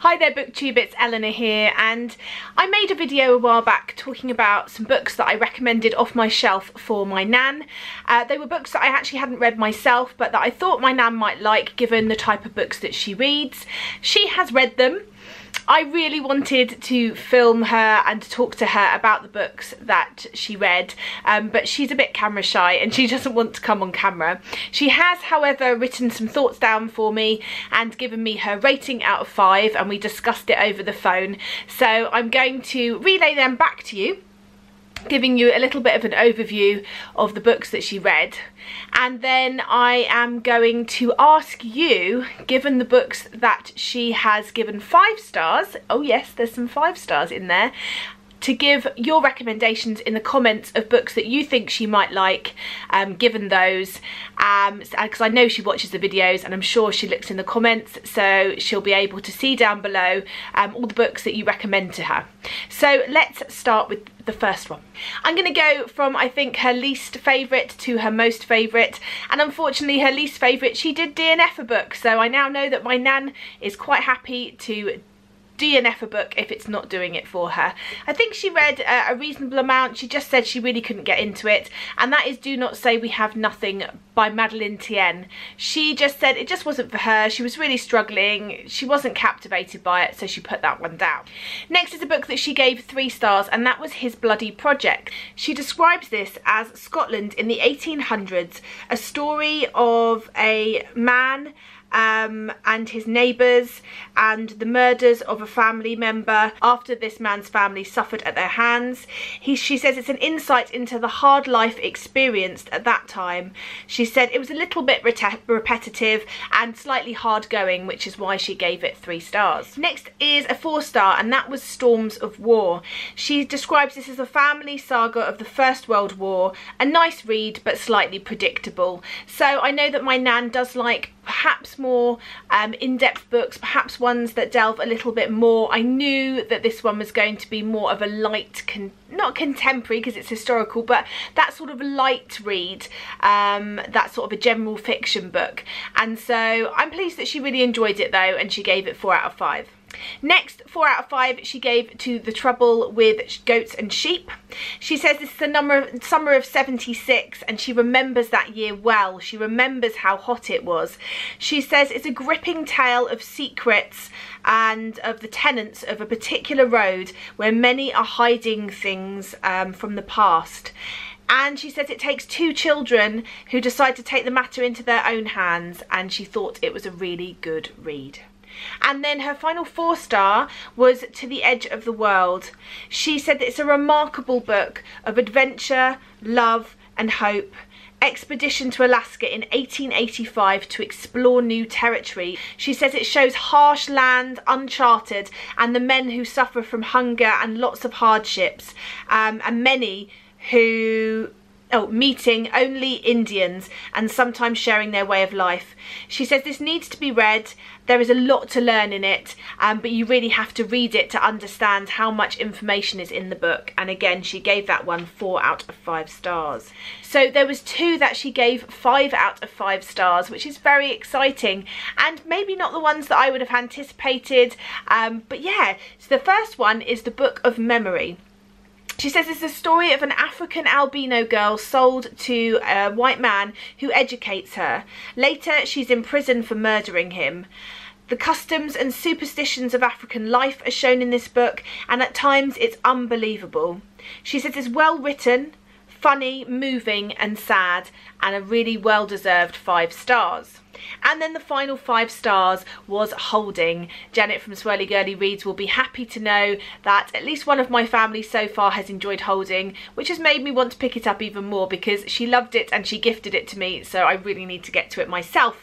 Hi there BookTube, it's Eleanor here, and I made a video a while back talking about some books that I recommended off my shelf for my Nan. They were books that I actually hadn't read myself, but that I thought my Nan might like given the type of books that she reads. She has read them. I really wanted to film her and talk to her about the books that she read, but she's a bit camera shy and she doesn't want to come on camera. She has, however, written some thoughts down for me and given me her rating out of 5, and we discussed it over the phone. So I'm going to relay them back to you, giving you a little bit of an overview of the books that she read, and then I am going to ask you, given the books that she has given 5 stars, oh yes, there's some 5 stars in there, to give your recommendations in the comments of books that you think she might like, given those, because I know she watches the videos and I'm sure she looks in the comments, so she'll be able to see down below all the books that you recommend to her. So let's start with the first one. I'm going to go from, I think, her least favourite to her most favourite, and unfortunately her least favourite, she did DNF a book, so I now know that my Nan is quite happy to DNF a book if it's not doing it for her. I think she read a reasonable amount. She just said she really couldn't get into it, and that is Do Not Say We Have Nothing by Madeleine Tien. She just said it just wasn't for her. She was really struggling. She wasn't captivated by it, so she put that one down. Next is a book that she gave 3 stars, and that was His Bloody Project. She describes this as Scotland in the 1800s, a story of a man and his neighbours and the murders of a family member after this man's family suffered at their hands. She says it's an insight into the hard life experienced at that time. She said it was a little bit repetitive and slightly hard going, which is why she gave it 3 stars. Next is a 4-star, and that was Storms of War. She describes this as a family saga of the First World War, a nice read but slightly predictable. So I know that my Nan does like perhaps more in-depth books, perhaps ones that delve a little bit more. I knew that this one was going to be more of a light, not contemporary because it's historical, but that sort of light read, that sort of a general fiction book. And so I'm pleased that she really enjoyed it though, and she gave it 4 out of 5. Next, 4 out of 5 she gave to The Trouble with Goats and Sheep. She says this is the summer of 76, and she remembers that year well. She remembers how hot it was. She says it's a gripping tale of secrets and of the tenants of a particular road where many are hiding things from the past. And she says it takes 2 children who decide to take the matter into their own hands, and she thought it was a really good read. And then her final 4-star was To the Edge of the World. She said that it's a remarkable book of adventure, love and hope. Expedition to Alaska in 1885 to explore new territory. She says it shows harsh land, uncharted, and the men who suffer from hunger and lots of hardships, and many who meeting only Indians and sometimes sharing their way of life. She says this needs to be read. There is a lot to learn in it, but you really have to read it to understand how much information is in the book. And again, she gave that one 4 out of 5 stars. So there was 2 that she gave 5 out of 5 stars, which is very exciting, and maybe not the ones that I would have anticipated, but yeah. So the first one is The Book of Memory. She says it's a story of an African albino girl sold to a white man who educates her. Later, she's imprisoned for murdering him. The customs and superstitions of African life are shown in this book, and at times it's unbelievable. She says it's well written, funny, moving and sad, and a really well-deserved 5 stars. And then the final 5 stars was Holding. Janet from Swirly Girly Reads will be happy to know that at least one of my family so far has enjoyed Holding, which has made me want to pick it up even more because she loved it and she gifted it to me, so I really need to get to it myself.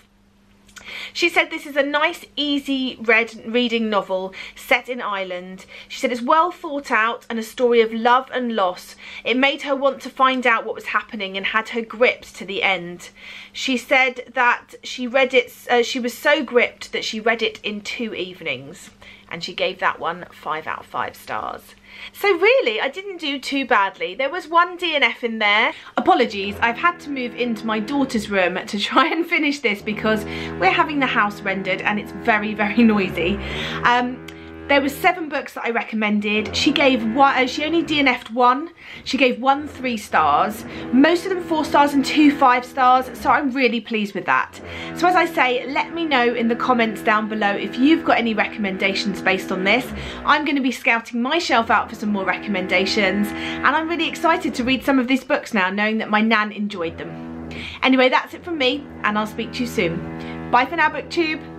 She said this is a nice, easy reading novel set in Ireland. She said it's well thought out and a story of love and loss. It made her want to find out what was happening and had her gripped to the end. She said that she read it, she was so gripped that she read it in 2 evenings, and she gave that one 5 out of 5 stars. So really, I didn't do too badly. There was one DNF in there. Apologies, I've had to move into my daughter's room to try and finish this because we're having the house rendered and it's very, very noisy. There were 7 books that I recommended. She gave one, she only DNF'd 1. She gave 1 3 stars, most of them 4 stars and 2 5 stars, so I'm really pleased with that. So as I say, let me know in the comments down below if you've got any recommendations based on this. I'm going to be scouting my shelf out for some more recommendations, and I'm really excited to read some of these books now, knowing that my Nan enjoyed them. Anyway, that's it from me, and I'll speak to you soon. Bye for now, BookTube.